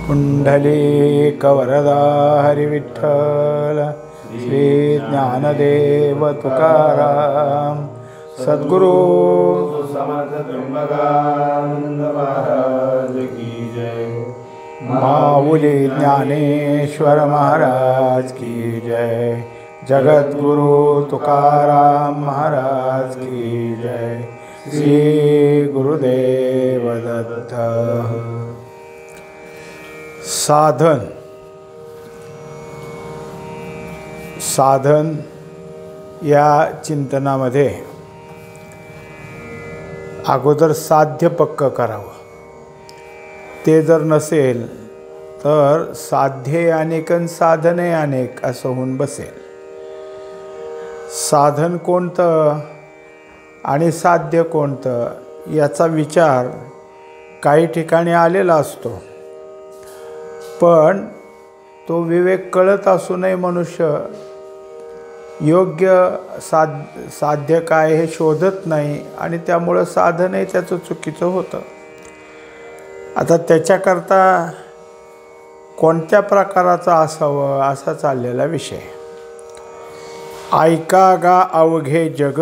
पुंडलीकवरदा हरिविठ्ठल श्री ज्ञानदेव तुकाराम सद्गुरु समर्थ त्र्यंबकानंद महाराज की जय। माऊली ज्ञानेश्वर महाराज की जय। जगद्गुरु तुकाराम महाराज की जय। श्री गुरुदेव दत्त। साधन या चिंतनामध्ये अगोदर साध्य पक्क करावं। ते जर नसेल तर साध्य अनेक आणि साधने अनेक असं होऊन बसेल। साधन कोणतं आणि साध्य कोणतं याचा विचार काही ठिकाणी आलेला असतो, पण तो विवेक कळत असूनही मनुष्य योग्य साध्य काय हे शोधत नाही आणि त्यामुळं साधनही त्याचं चुकीचं होतं। आता त्याच्याकरता कोणत्या प्रकाराचं असावं असा चाललेला विषय। ऐका गा अवघे जग,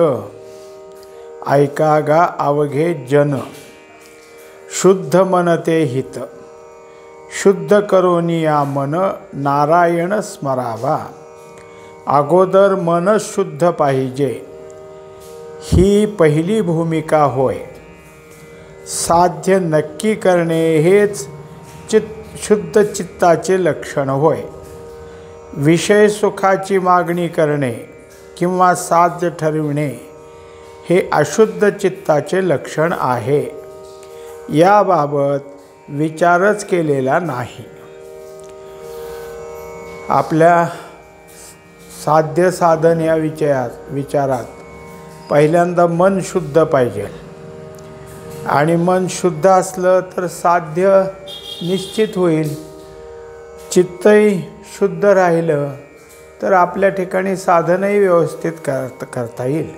ऐका गा अवघे जन, शुद्ध मन ते हित, शुद्ध करोनिया मन नारायण स्मरावा। अगोदर मन शुद्ध पाहिजे ही पहिली भूमिका होय। साध्य नक्की करणे हेच शुद्ध चित्ताचे लक्षण होय। विषय सुखाची मागणी करणे किंवा साध्य ठरविणे हे अशुद्ध चित्ताचे लक्षण आहे। याबाबत विचारच केलेला नाही। आपल्या साध्य साधन या विचारात पहिल्यांदा मन शुद्ध पाहिजे आणि मन शुद्ध असलं तर साध्य निश्चित होईल। चित्तही शुद्ध राहिलं तर आपल्या ठिकाणी साधनही व्यवस्थित करता येईल।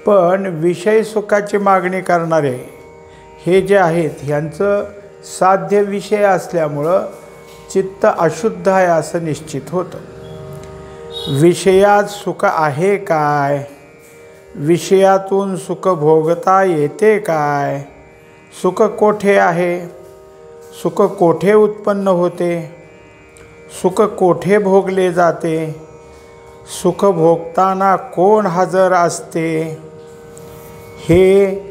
पण विषय सुखाची मागणी करणारे हे जे आहेत ह्यांचं साध्य विषय असल्यामुळं चित्त अशुद्ध आहे असं निश्चित होतं। विषयात सुख आहे काय? विषयातून सुख भोगता येते काय? सुख कोठे आहे? सुख कोठे उत्पन्न होते? सुख कोठे भोगले जाते? सुख भोगताना कोण हजर असते? हे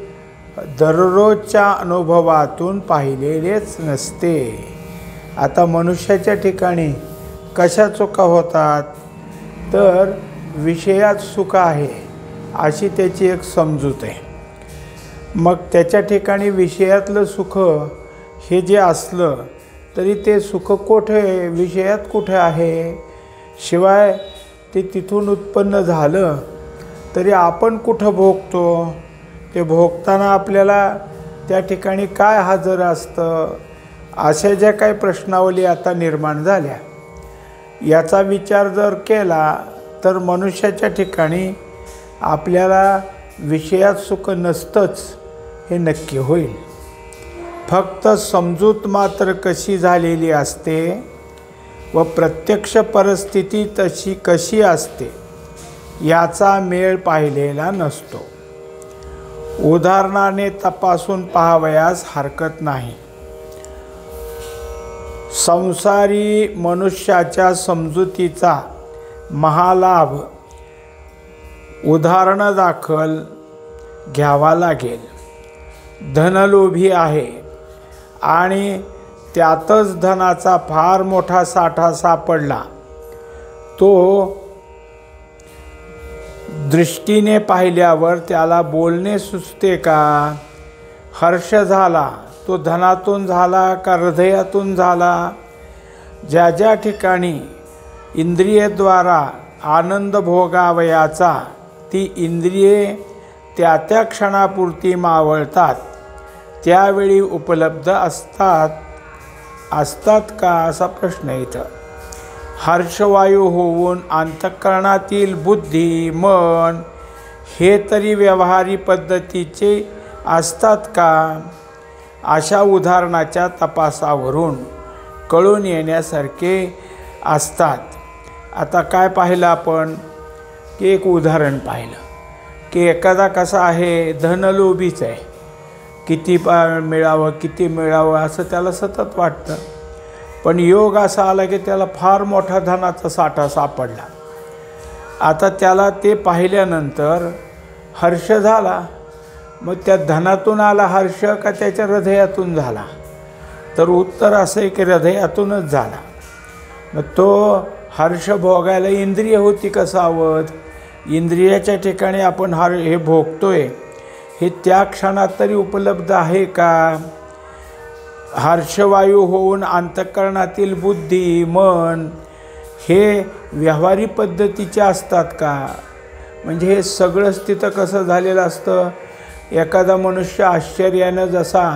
दररोजच्या अनुभवातून पाहिलेलेच नसते। आता मनुष्याच्या ठिकाणी कशा चुका होतात तर विषयात सुख आहे अशी त्याची एक समजूत आहे। मग त्याच्या ठिकाणी विषयातलं सुख हे जे असलं तरी ते सुख कोठे विषयात कुठे आहे? शिवाय ते तिथून उत्पन्न झालं तरी आपण कुठं भोगतो? ते भोगताना आपल्याला त्या ठिकाणी काय हजर असतं? अशा ज्या काही प्रश्नावली आता निर्माण झाल्या याचा विचार जर केला तर मनुष्याच्या ठिकाणी आपल्याला विषयात सुख नसतंच हे नक्की होईल। फक्त समजूत मात्र कशी झालेली असते व प्रत्यक्ष परिस्थिती तशी कशी असते याचा मेळ पाहिलेला नसतो। उदाहरणाने तपासून पाहावयास हरकत नाही। संसारी मनुष्याच्या समजुतीचा महालाभ उदाहरणादाखल घ्यावा लागेल। धनलोभी आहे आणि त्यातच धनाचा फार मोठा साठा सापडला। तो दृष्टीने पाहिल्यावर त्याला बोलणे सुचते का? हर्ष झाला तो धनातून झाला का हृदयातून झाला? ज्या ज्या ठिकाणी इंद्रियद्वारा आनंद भोगावयाचा ती इंद्रिये त्या त्या क्षणापुरती मावळतात त्यावेळी उपलब्ध असतात का असा प्रश्न येतो। हर्षवायू होऊन अंतःकरणातील बुद्धी मन हे तरी व्यवहारी पद्धतीचे असतात का? अशा उदाहरणाच्या तपासावरून कळून येण्यासारखे असतात. आता काय पाहिलं आपण की एक उदाहरण पाहिलं की एखादा कसा आहे, धनलोभीच आहे, किती मिळावं असं त्याला सतत वाटतं. पण योग असा आला की त्याला फार मोठा धनाचा साठा सापडला. आता त्याला ते पाहिल्यानंतर हर्ष झाला. मग त्या धनातून आला हर्ष का त्याच्या हृदयातून झाला? तर उत्तर असं आहे की हृदयातूनच झाला. मग तो हर्ष भोगायला इंद्रिय होती का सावध? इंद्रियाच्या ठिकाणी आपण हे भोगतोय हे त्या क्षणात तरी उपलब्ध आहे का? हर्षवायू होऊन अंतःकरणातील बुद्धी मन हे व्यवहारी पद्धतीचे असतात का? म्हणजे हे सगळंच तिथं कसं झालेलं असतं, एखादा मनुष्य आश्चर्यानं जसा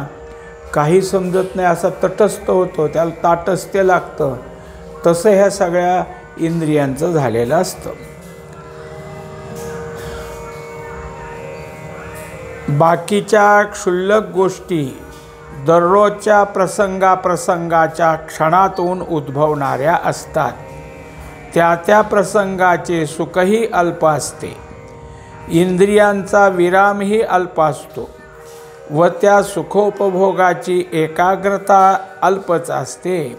काही समजत नाही असा तटस्थ होतो, त्याला ताटस्थ्य लागतं, तसं ह्या सगळ्या इंद्रियांचं झालेलं असतं. बाकीच्या क्षुल्लक गोष्टी दररोजच्या प्रसंगाच्या क्षणातून उद्भवणाऱ्या असतात. त्या प्रसंगाचे सुखही अल्प असते, इंद्रियांचा विरामही अल्प असतो व त्या सुखोपभोगाची एकाग्रता अल्पच असते.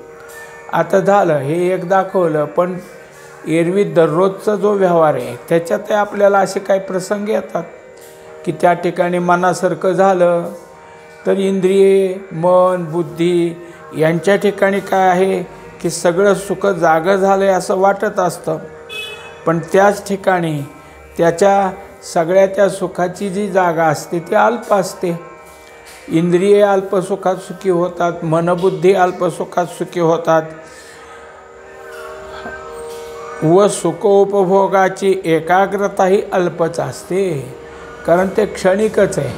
आता झालं हे एक दाखवलं, पण एरवी दररोजचा जो व्यवहार आहे त्याच्यातही आपल्याला असे काही प्रसंग येतात की त्या ठिकाणी मनासारखं झालं तर इंद्रिये मन बुद्धी यांच्या ठिकाणी काय आहे की सगळं सुख जागं झालं आहे असं वाटत असतं. पण त्याच ठिकाणी त्याच्या सगळ्या त्या सुखाची जी जागा असते ती अल्प असते. इंद्रिये अल्पसुखात सुखी होतात, मनबुद्धी अल्पसुखात सुखी होतात व सुखोपभोगाची एकाग्रताही अल्पच असते, कारण ते क्षणिकच आहे.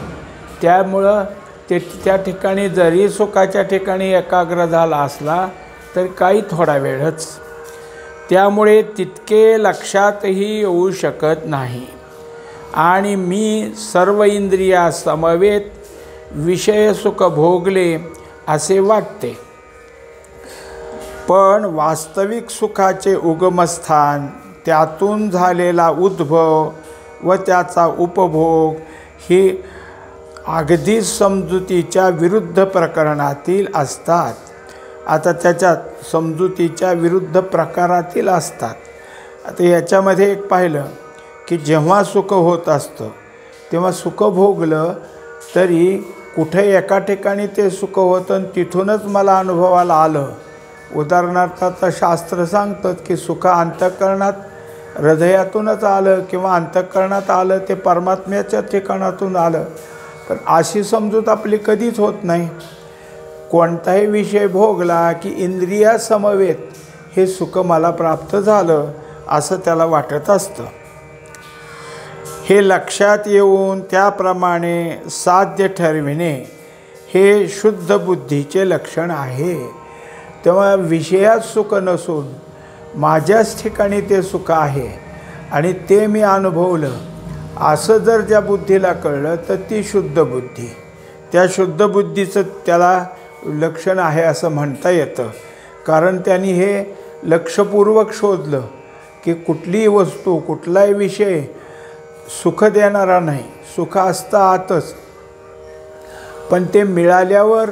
त्यामुळं त्या ठिकाणी जरी सुखाच्या ठिकाणी एकाग्र झाला असला तर काही थोडा वेळच, त्यामुळे तितके लक्षातही येऊ शकत नाही आणि मी सर्व इंद्रिया समवेत विषय सुख भोगले असे वाटते. पण वास्तविक सुखाचे उगमस्थान, त्यातून झालेला उद्भव व त्याचा उपभोग हे अगदीच समजुतीच्या विरुद्ध प्रकरणातील असतात. आता त्याच्यात समजुतीच्या विरुद्ध प्रकारातील असतात. आता याच्यामध्ये एक पाहिलं की जेव्हा सुख होत असतं तेव्हा सुख भोगलं तरी कुठे एका ठिकाणी ते सुख होतं आणि तिथूनच मला अनुभवाला आलं. उदाहरणार्थ आता शास्त्र सांगतात की सुख अंतःकरणात हृदयातूनच आलं किंवा अंतःकरणात आलं ते परमात्म्याच्या ठिकाणातून आलं. पण अशी समजूत आपली कधीच होत नाही. कोणताही विषय भोगला की इंद्रिया समवेत हे सुख मला प्राप्त झालं असं त्याला वाटत असतं. हे लक्षात येऊन त्याप्रमाणे साध्य ठरविणे हे शुद्ध बुद्धीचे लक्षण आहे. तेव्हा विषयात सुख नसून माझ्याच ठिकाणी ते सुख आहे आणि ते मी अनुभवलं असं जर ज्या बुद्धीला कळलं तर ती शुद्ध बुद्धी, त्या शुद्ध बुद्धीचं त्याला लक्षण आहे असं म्हणता येतं. कारण त्यांनी हे लक्षपूर्वक शोधलं की कुठलीही वस्तू कुठलाही विषय सुख देणारा नाही. सुख असतं आतच, पण ते मिळाल्यावर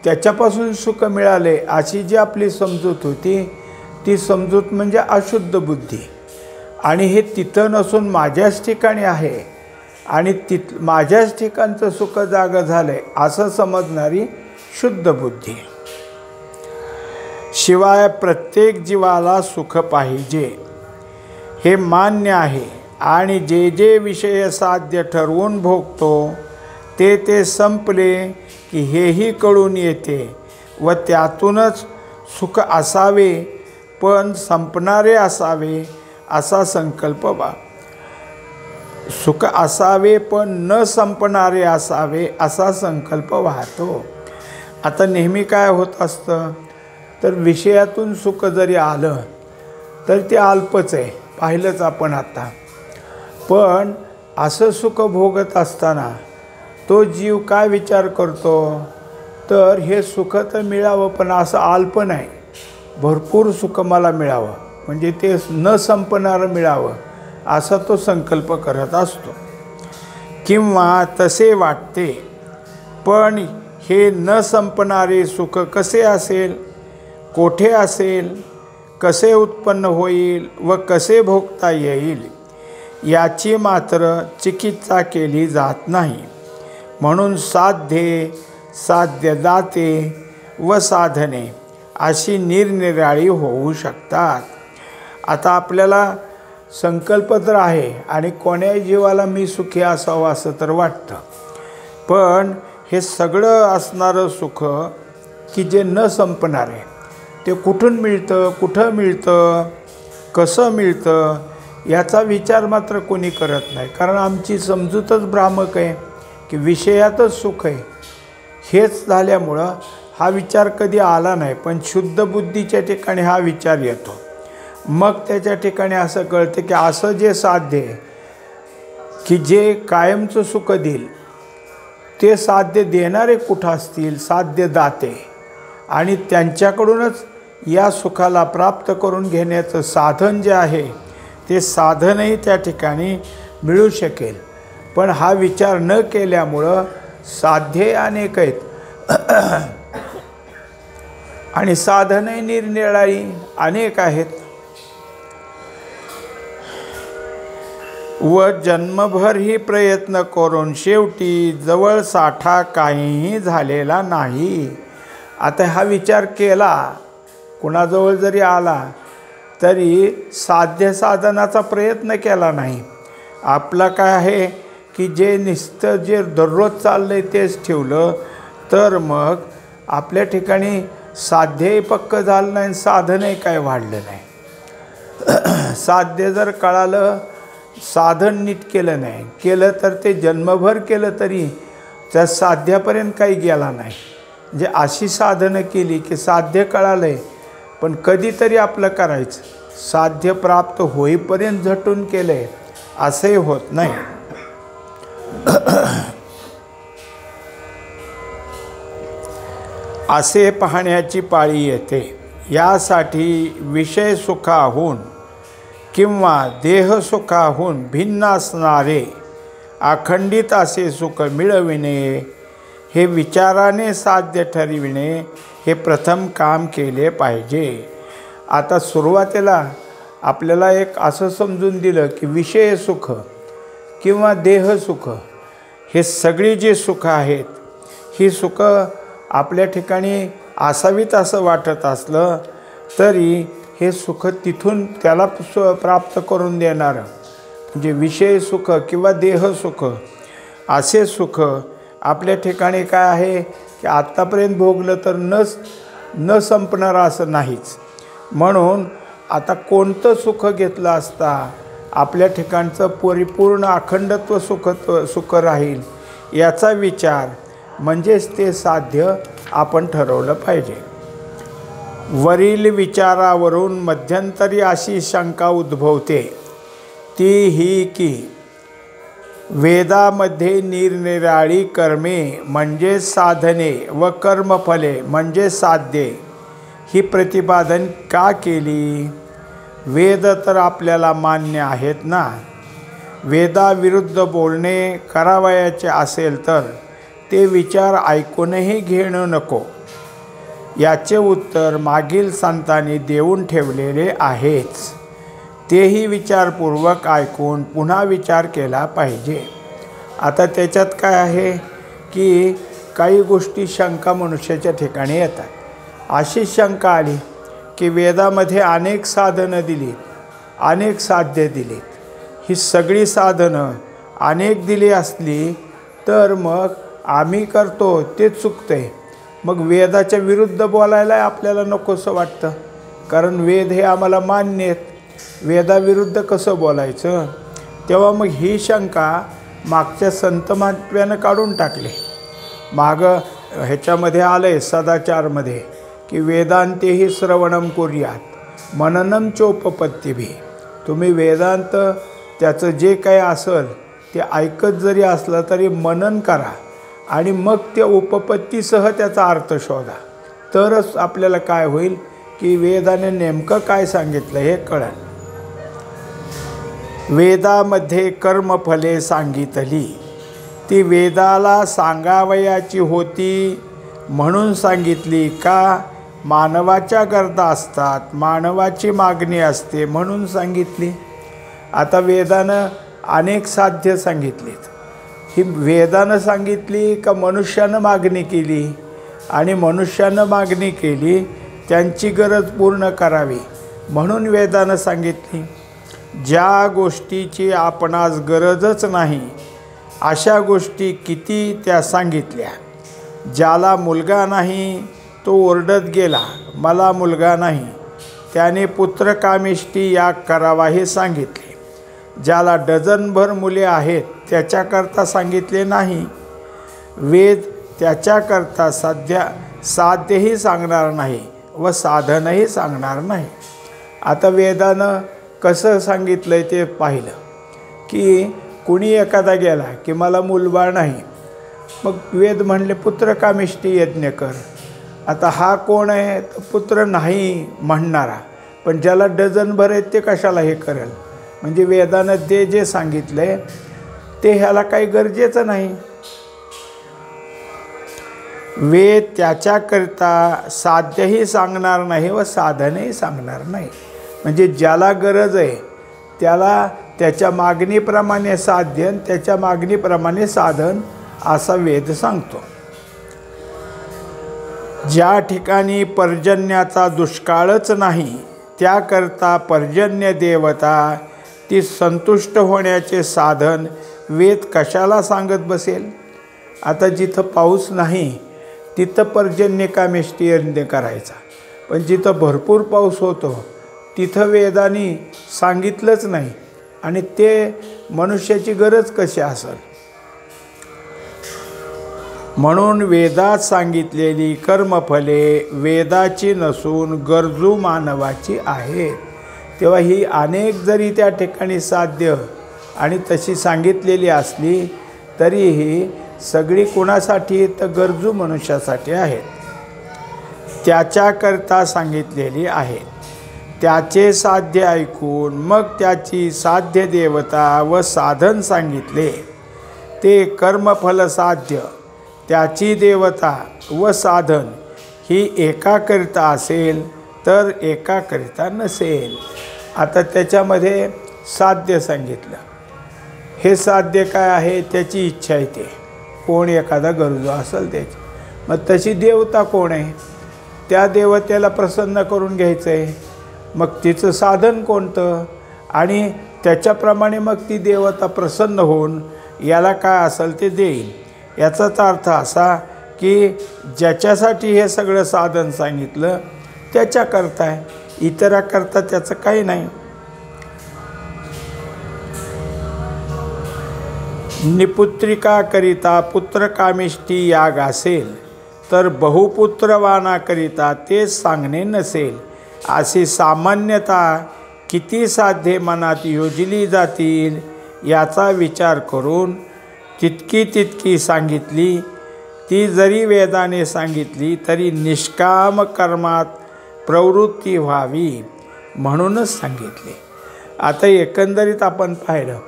त्याच्यापासून सुख मिळाले अशी जी आपली समजूत होती ती समजूत म्हणजे अशुद्ध बुद्धी. आणि हे तिथं नसून माझ्याच ठिकाणी आहे आणि माझ्याच ठिकाणचं सुख जागं झालं आहे असं समजणारी शुद्ध बुद्धी. शिवाय प्रत्येक जीवाला सुख पाहिजे हे मान्य आहे आणि जे जे विषय साध्य ठरवून भोगतो ते संपले की हेही कळून येते व त्यातूनच सुख असावे पण संपणारे असावे असा संकल्प सुख असावे पण न संपणारे असावे असा संकल्प वाहतो. आता नेहमी काय होत असतं तर विषयातून सुख जरी आलं तर ते अल्पच आहे, पाहिलंच आपण आता. पण असं सुख भोगत असताना तो जीव काय विचार करतो तर हे सुख तर मिळावं, पण असं अल्प नाही, भरपूर सुख मला मिळावं, म्हणजे ते न संपणारं मिळावं असा तो संकल्प करत असतो. किंवा तसे वाटते, पण हे न संपणारे सुख कसे असेल, कोठे असेल, कसे उत्पन्न होईल व कसे भोगता येईल याची मात्र चिकित्सा केली जात नाही. म्हणून साध्ये, साध्यदाते व साधने अशी निरनिराळी होऊ शकतात. आता आपल्याला संकल्प तर आहे आणि कोण्याही जीवाला मी सुखी असावं असं तर वाटतं, पण हे सगळं असणारं सुख की जे न संपणार आहे ते कुठून मिळतं, कुठं मिळतं, कसं मिळतं याचा विचार मात्र कोणी करत नाही. कारण आमची समजूतच भ्रामक आहे की विषयातच सुख आहे. हेच झाल्यामुळं हा विचार कधी आला नाही, पण शुद्ध बुद्धीच्या ठिकाणी हा विचार येतो. मग त्याच्या ठिकाणी असं कळतं की असं जे साध्य आहे की जे कायमचं सुख देईल ते साध्य देणारे कुठं असतील, साध्य दाते, आणि त्यांच्याकडूनच या सुखाला प्राप्त करून घेण्याचं साधन जे आहे ते साधनही त्या ठिकाणी मिळू शकेल. पण हा विचार न केल्यामुळं साध्ये अनेक आहेत आणि साधनही निरनिराळी अनेक आहेत. व जन्मभरही प्रयत्न करून शेवटी जवळ साठा काहीही झालेला नाही. आता हा विचार केला, कुणाजवळ जरी आला तरी साध्य साधनाचा प्रयत्न केला नाही. आपला काय आहे की जे नुसतं जे दररोज चाललंय तेच ठेवलं तर मग आपल्या ठिकाणी साध्यही पक्क झालं नाही, साधनही काय वाढलं नाही. साध्य जर कळालं, साधन नीट केलं नाही, केलं तर ते जन्मभर केलं तरी त्या साध्यापर्यंत काही गेला नाही. म्हणजे अशी साधनं केली की साध्य कळालं आहे पण कधीतरी आपलं करायचं, साध्य प्राप्त होईपर्यंत झटून केलं आहे असंही होत नाही. असे पाहण्याची पाळी येते. यासाठी विषय सुखाहून किंवा देहसुखाहून भिन्न असणारे अखंडित असे सुख मिळविणे, हे विचाराने साध्य ठरविणे हे प्रथम काम केले पाहिजे. आता सुरुवातीला आपल्याला एक असं समजून दिलं की विषय सुख किंवा देहसुख हे सगळी जी सुख आहेत ही सुख आपल्या ठिकाणी असावीत असं वाटत असलं तरी हे सुख तिथून त्याला प्राप्त करून देणारं म्हणजे विषय सुख किंवा देहसुख असे सुख आपल्या ठिकाणी काय आहे की आत्तापर्यंत भोगलं तर न संपणारं असं नाहीच. म्हणून आता कोणतं सुख घेतलं असता आपल्या ठिकाणचं परिपूर्ण अखंडत्व सुख राहील याचा विचार म्हणजेच ते साध्य आपण ठरवलं पाहिजे. वरील विचारावरून मध्यंतरी अशी शंका उद्भवते ती ही की वेदामध्ये निरनिराळी कर्मे म्हणजे साधने व कर्मफले म्हणजे साध्ये ही प्रतिपादन का केली. वेद तर आपल्याला मान्य आहेत ना. वेदाविरुद्ध बोलणे करावयाचे असेल तर ते विचार ऐकूनही घेणं नको. याचे उत्तर मागील संतांनी देऊन ठेवलेले आहेच. तेही विचारपूर्वक ऐकून पुन्हा विचार केला पाहिजे. आता त्याच्यात काय आहे की काही गोष्टी शंका मनुष्याच्या ठिकाणी येतात. अशी शंका आली की वेदामध्ये अनेक साधनं दिलीत, अनेक साध्य दिलीत. ही सगळी साधनं अनेक दिली असली तर मग आम्ही करतो ते चुकतंय. मग वेदाच्या विरुद्ध बोलायला आपल्याला नकोसं वाटतं, कारण वेद हे आम्हाला मान्य आहेत, वेदाविरुद्ध कसं बोलायचं. तेव्हा मग ही शंका मागच्या संत महात्म्यानं काढून टाकली. मागं ह्याच्यामध्ये आलं आहे सदाचारमध्ये की वेदांतेही श्रवणम कुर्यात मननम चोपपत्तिभी. तुम्ही वेदांत त्याचं जे काही असेल ते ऐकत जरी असलं तरी मनन करा आणि मग त्या उपपत्तीसह त्याचा अर्थ शोधा, तरच आपल्याला काय होईल की वेदाने नेमकं काय सांगितलं हे कळेल. वेदामध्ये कर्मफले सांगितली, ती वेदाला सांगावयाची होती म्हणून सांगितली का मानवाच्या गरजा असतात, मानवाची मागणी असते म्हणून सांगितली. आता वेदानं अनेक साध्य सांगितलीत, ही वेदानं सांगितली का मनुष्यानं मागणी केली, आणि मनुष्यानं मागणी केली त्यांची गरज पूर्ण करावी म्हणून वेदानं सांगितली. ज्या गोष्टीची आपणास गरजच नाही अशा गोष्टी किती त्या सांगितल्या. ज्याला मुलगा नाही तो ओरडत गेला मला मुलगा नाही, त्याने पुत्रकामेष्टी याग करावा हे सांगितले. ज्याला डझनभर मुले आहेत त्याच्याकरता सांगितले नाही. वेद त्याच्याकरता साध्यही सांगणार नाही व साधनही सांगणार नाही. आता वेदानं कसं सांगितलं ते पाहिलं की कुणी एखादा गेला की मला मूलबाळ नाही, मग वेद म्हणले पुत्रकामेष्टी यज्ञ कर. आता हा कोण आहे, तर पुत्र नाही म्हणणारा, पण ज्याला डझनभर आहेत ते कशाला हे करेल. म्हणजे वेदानं ते जे सांगितलं ते ह्याला काही गरजेचं नाही. वेद त्याच्याकरता साध्यही सांगणार नाही व साधनही सांगणार नाही. म्हणजे ज्याला गरज आहे त्याला त्याच्या मागणीप्रमाणे साध्य, त्याच्या मागणीप्रमाणे साधन असा वेद सांगतो. ज्या ठिकाणी पर्जन्याचा दुष्काळच नाही त्याकरता पर्जन्य देवता ती संतुष्ट होण्याचे साधन वेद कशाला सांगत बसेल. आता जिथं पाऊस नाही तिथं पर्जन्यकामेष्टी यज्ञ करायचा, पण जिथं भरपूर पाऊस होतो तिथं वेदाने सांगितलंच नाही, आणि ते मनुष्याची गरज कशी असेल. म्हणून वेदात सांगितलेली कर्मफले वेदाची नसून गरजू मानवाची आहेत. तेव्हा ही अनेक जरी त्या ठिकाणी साध्य आणि तशी सांगितलेली असली तरीही सगळी कुणासाठी, तर गरजू मनुष्यासाठी आहेत. त्याच्याकरता सांगितलेली आहेत. त्याचे साध्य ऐकून मग त्याची साध्य देवता व साधन सांगितले. ते कर्मफल साध्य, त्याची देवता व साधन ही एकाकरिता असेल तर एकाकरिता नसेल. आता त्याच्यामध्ये साध्य सांगितलं, हे साध्य काय आहे, त्याची इच्छा आहे. ते कोण एखादा गरजू असेल त्याची, मग तशी देवता कोण आहे, त्या देवतेला प्रसन्न करून घ्यायचं आहे. मग तिचं साधन कोणतं, आणि त्याच्याप्रमाणे मग ती देवता प्रसन्न होऊन याला काय असेल ते देईल. याचाच अर्थ असा की ज्याच्यासाठी हे सगळं साधन सांगितलं त्याच्याकरता आहे, इतराकरता त्याचं काही नाही. निपुत्रिकाकरिता पुत्रकामेष्टी याग असेल तर बहुपुत्रवानाकरिता तेच सांगणे नसेल. अशी सामान्यता किती साध्ये मनात योजली जातील याचा विचार करून तितकी सांगितली. ती जरी वेदाने सांगितली तरी निष्काम कर्मात प्रवृत्ती व्हावी म्हणूनच सांगितले. आता एकंदरीत आपण पाहिलं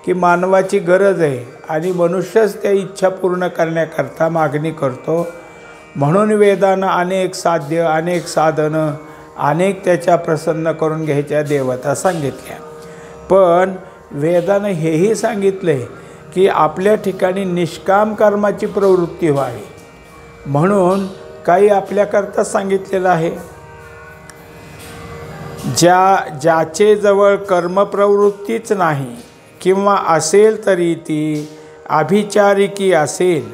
की मानवाची गरज आहे आणि मनुष्यच त्या इच्छा पूर्ण करण्याकरता मागणी करतो. म्हणून वेदानं अनेक साध्य, अनेक साधनं, अनेक त्याच्या प्रसन्न करून घ्यायच्या देवता सांगितल्या. पण वेदानं हेही सांगितले की आपल्या ठिकाणी निष्काम कर्माची प्रवृत्ती व्हावी म्हणून काही आपल्याकरता सांगितलेलं आहे. ज्याचे जवळ कर्मप्रवृत्तीच नाही किंवा असेल तरी ती अभिचारिकी असेल,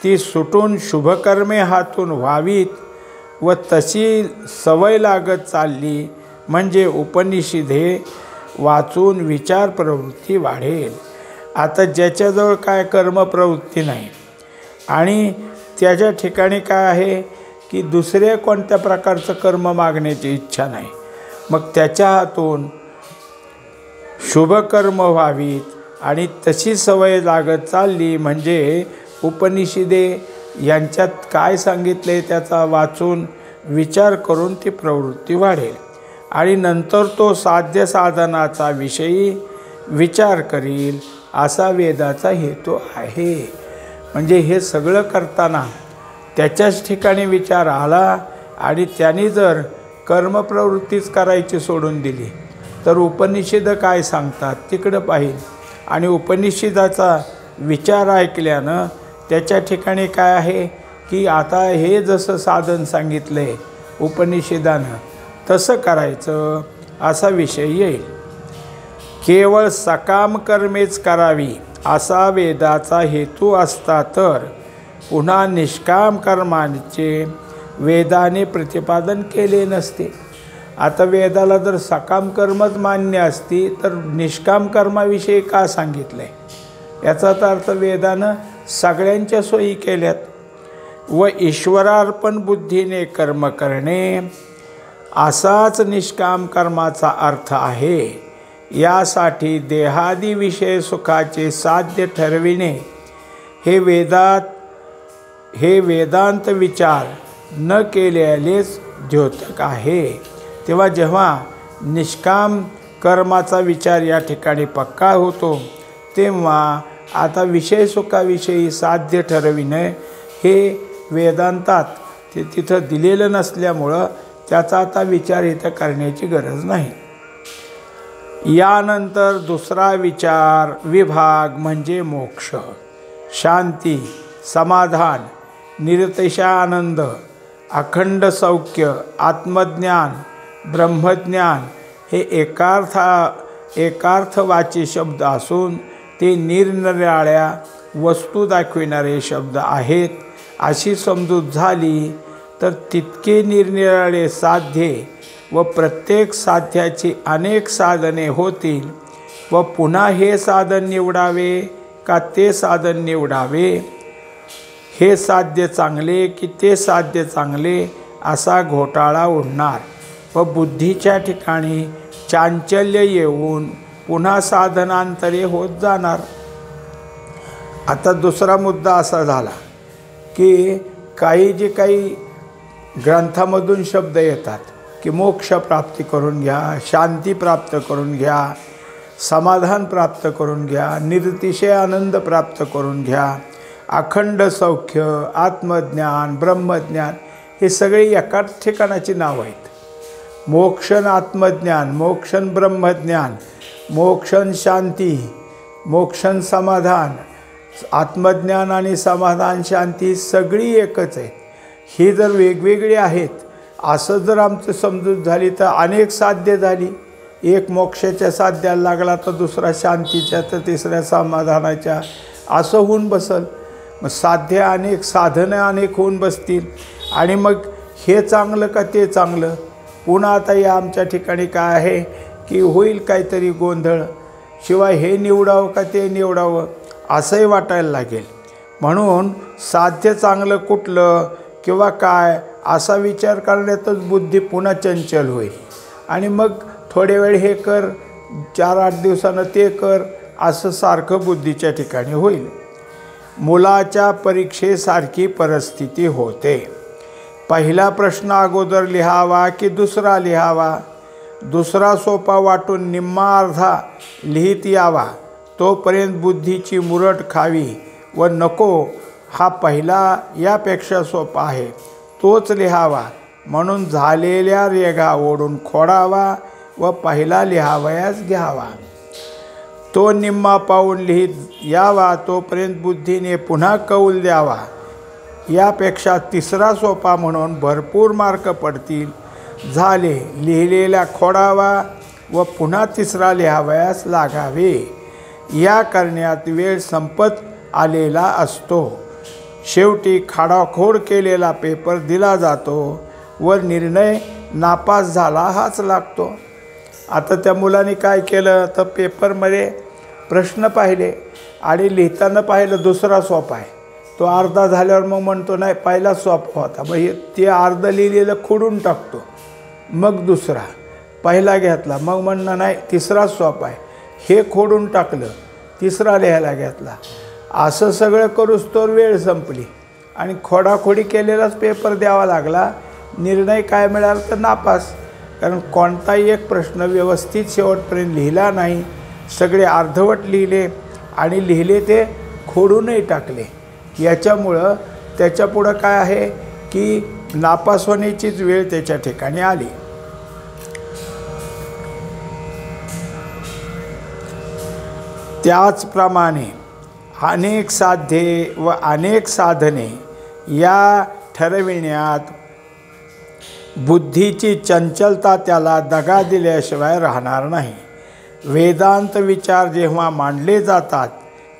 ती सुटून शुभकर्मे हातून व्हावीत व तशी सवय लागत चालली म्हणजे उपनिषदे वाचून विचार प्रवृत्ती वाढेल. आता ज्याच्याजवळ काय कर्मप्रवृत्ती नाही आणि त्याच्या ठिकाणी काय आहे की दुसऱ्या कोणत्या प्रकारचं कर्म मागण्याची इच्छा नाही, मग त्याच्या हातून शुभकर्म व्हावीत आणि तशी सवय लागत चालली म्हणजे उपनिषदे यांच्यात काय सांगितले त्याचा वाचून विचार करून ती प्रवृत्ती वाढेल आणि नंतर तो साध्य साधनाचा विषयी विचार करील, असा वेदाचा हेतू आहे. म्हणजे हे सगळं करताना त्याच्याच ठिकाणी विचार आला आणि त्याने जर कर्मप्रवृत्तीच करायची सोडून दिली तर उपनिषद काय सांगतात तिकडं पाहिजे. आणि उपनिषदाचा विचार ऐकल्यानं त्याच्या ठिकाणी काय आहे की आता हे जसं साधन सांगितलं आहे उपनिषदानं तसं करायचं असा विषय येईल. केवळ सकाम कर्मेच करावी असा वेदाचा हेतू असता तर पुन्हा निष्काम कर्माचे वेदाने प्रतिपादन केले नसते. आता वेदाला जर सकाम कर्मच मान्य असती तर निष्काम कर्माविषयी का सांगितलं आहे? याचाच अर्थ वेदानं सगळ्यांच्या सोयी केल्यात. व ईश्वरार्पण बुद्धीने कर्म करणे असाच निष्काम कर्माचा अर्थ आहे. यासाठी देहादी विषय सुखाचे साध्य ठरविणे हे वेदांत विचार न केलेलेच द्योतक आहे. तेव्हा जेव्हा निष्काम कर्माचा विचार या ठिकाणी पक्का होतो तेव्हा आता विषय सुखाविषयी साध्य ठरविणे हे वेदांतात ते तिथं दिलेलं नसल्यामुळं त्याचा आता विचार इथं करण्याची गरज नाही. यानंतर दुसरा विचार विभाग म्हणजे मोक्ष, शांती, समाधान, निरतिशयानंद, अखंड सौख्य, आत्मज्ञान, ब्रह्मज्ञान हे एकार्थवाची शब्द असून ते निरनिराळ्या वस्तू दाखविणारे शब्द आहेत अशी समजूत झाली तर तितके निरनिराळे साध्ये व प्रत्येक साध्याची अनेक साधने होतील व पुन्हा हे साधन निवडावे का ते साधन निवडावे, हे साध्य चांगले की ते साध्य चांगले असा घोटाळा उडणार व बुद्धीच्या ठिकाणी चांचल्य येऊन पुन्हा साधनांतरे होत जाणार. आता दुसरा मुद्दा असा झाला की जे काही ग्रंथामधून शब्द येतात की मोक्ष प्राप्ती करून घ्या, शांती प्राप्त करून घ्या, समाधान प्राप्त करून घ्या, निरतिशय आनंद प्राप्त करून घ्या, अखंड सौख्य, आत्मज्ञान, ब्रह्मज्ञान हे सगळे एकाच ठिकाणाची नावं आहेत. मोक्षण आत्मज्ञान, मोक्षण ब्रह्मज्ञान, मोक्षण शांती, मोक्षण समाधान, आत्मज्ञान आणि समाधान शांती सगळी एकच आहे. ही जर वेगवेगळी आहेत असं जर आमचं समजूत झाली तर अनेक साध्य झाली. एक मोक्षाच्या साध्याला लागला तर दुसरा शांतीच्या तर तिसऱ्या समाधानाच्या असं होऊन बसल. मग साध्य अनेक, साधनं अनेक होऊन बसतील आणि मग हे चांगलं का ते चांगलं. पुन्हा आता या आमच्या ठिकाणी काय आहे की होईल काहीतरी गोंधळ, शिवाय हे निवडावं का ते निवडावं असंही वाटायला लागेल. म्हणून साध्य चांगलं कुठलं किंवा काय असा विचार करण्यातच बुद्धी पुन्हा चंचल होईल आणि मग थोडे वेळ हे कर, 4-8 दिवसानं ते कर असं सारखं बुद्धीच्या ठिकाणी होईल. मुलाच्या परीक्षेसारखी परिस्थिती होते. पहिला प्रश्न अगोदर लिहावा की दुसरा लिहावा, दुसरा सोपा वाटून निम्मा अर्धा लिहित यावा, तोपर्यंत बुद्धीची मुरट खावी व नको हा पहिला यापेक्षा सोपा आहे तोच लिहावा म्हणून झालेल्या रेघा ओढून खोडावा व पहिला लिहावयास घ्यावा. तो निम्मा पाहून लिहित यावा तोपर्यंत बुद्धीने पुन्हा कौल द्यावा. यापेक्षा तिसरा सोपा म्हणून भरपूर मार्क पडतील. झाले लिहिलेला खोडावा व पुन्हा तिसरा लिहावयास लागावे. या करण्यात वेळ संपत आलेला असतो. शेवटी खाडाखोड केलेला पेपर दिला जातो व निर्णय नापास झाला हाच लागतो. आता त्या मुलाने काय केलं तर पेपरमध्ये प्रश्न पाहिले आणि लिहिताना पाहिलं दुसरा सोपा आहे. तो अर्धा झाल्यावर मग म्हणतो नाही पहिला सोपा होता, मग ते अर्ध लिहिलेलं खोडून टाकतो. मग दुसरा पहिला घेतला, मग म्हणणं नाही तिसरा सोपा आहे, हे खोडून टाकलं, तिसरा लिहायला घेतला. असं सगळं करूस्तोवर वेळ संपली आणि खोडाखोडी केलेलाच पेपर द्यावा लागला. निर्णय काय मिळाला तर नापास. कारण कोणताही एक प्रश्न व्यवस्थित शेवटपर्यंत लिहिला नाही. सगळे अर्धवट लिहिले आणि लिहिले ते खोडूनही टाकले. याच्यामुळं त्याच्यापुढं काय आहे की नापास होण्याचीच वेळ त्याच्या ठिकाणी आली. त्याचप्रमाणे अनेक साध्ये व अनेक साधने या ठरविण्यात बुद्धीची चंचलता त्याला दगा दिल्याशिवाय राहणार नाही. वेदांत विचार जेव्हा मांडले जातात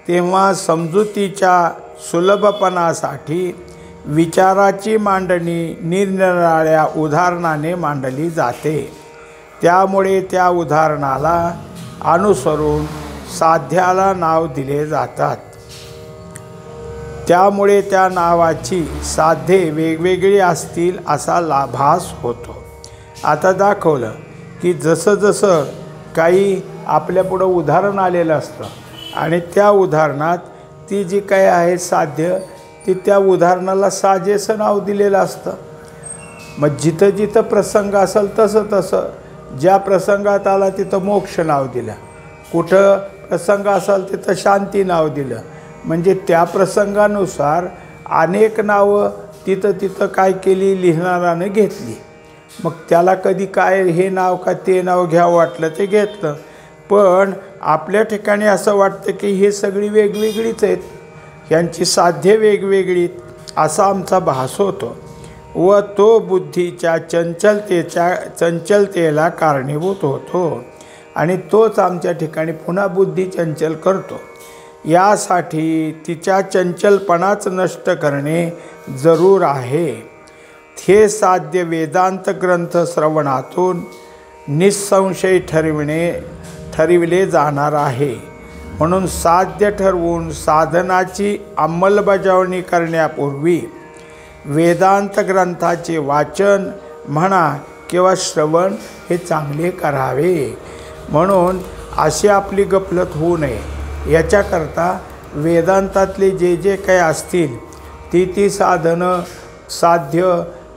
तेव्हा समजुतीच्या सुलभपणासाठी विचाराची मांडणी निरनिराळ्या उदाहरणाने मांडली जाते. त्यामुळे त्या उदाहरणाला अनुसरून साध्याला नाव दिले जातात. त्यामुळे त्या नावाची साध्ये वेगवेगळी असतील असा लाभास होतो. आता दाखवलं की जसं जसं काही आपल्यापुढं उदाहरण आलेलं असतं आणि त्या उदाहरणात ती जी काही आहे साध्य ती त्या उदाहरणाला साजेसं नाव दिलेलं असतं. मग जिथं जिथं प्रसंग असेल तसं तसं ज्या प्रसंगात आला तिथं मोक्ष नाव दिलं, कुठं प्रसंग असेल तिथं शांती नाव दिलं. म्हणजे त्या प्रसंगानुसार अनेक नावं तिथं तिथं काय केली लिहिणारानं घेतली. मग त्याला कधी काय हे नाव का ते नाव घ्यावं वाटलं ते घेतलं. पण आपल्या ठिकाणी असं वाटतं की हे सगळी वेगवेगळीच आहेत, यांची साध्य वेगवेगळी असा आमचा भास होतो व तो बुद्धीच्या चंचलतेला कारणीभूत होतो आणि तोच आमच्या ठिकाणी पुन्हा बुद्धी चंचल करतो. यासाठी तिच्या चंचलपणाच नष्ट करणे जरूर आहे. हे साध्य वेदांत ग्रंथ श्रवणातून निसंशय ठरविले जाणार आहे. म्हणून साध्य ठरवून साधनाची अंमलबजावणी करण्यापूर्वी वेदांत ग्रंथाचे वाचन म्हणा किंवा श्रवण हे चांगले करावे. म्हणून अशी आपली गफलत होऊ नये याच्याकरता वेदांतातले जे जे काही असतील ती साधनं साध्य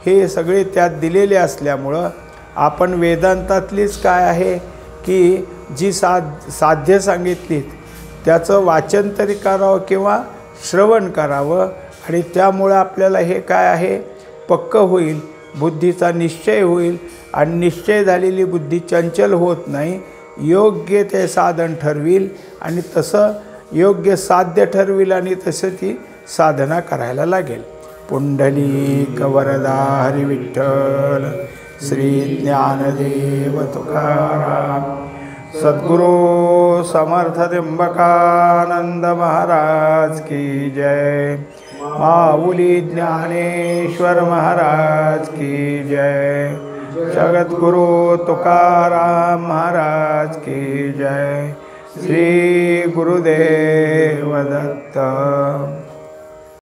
हे सगळे त्यात दिलेले असल्यामुळं आपण वेदांतातलीच काय आहे की जी साध्य सांगितलीत त्याचं वाचन तरी करावं किंवा श्रवण करावं आणि त्यामुळं आपल्याला हे काय आहे पक्कं होईल, बुद्धीचा निश्चय होईल आणि निश्चय झालेली बुद्धी चंचल होत नाही, योग्य ते साधन ठरविल आणि तसं योग्य साध्य ठरविल आणि तसं ती साधना करायला लागेल. पुंडलिक वरदा हरी विठ्ठल श्री ज्ञानदेव तुकाराम सद्गुरू समर्थ त्र्यंबकानंद महाराज की जय. माऊली ज्ञानेश्वर महाराज की जय. जगद्गुरु तुकाराम महाराज की जय. श्री गुरुदेव दत्त.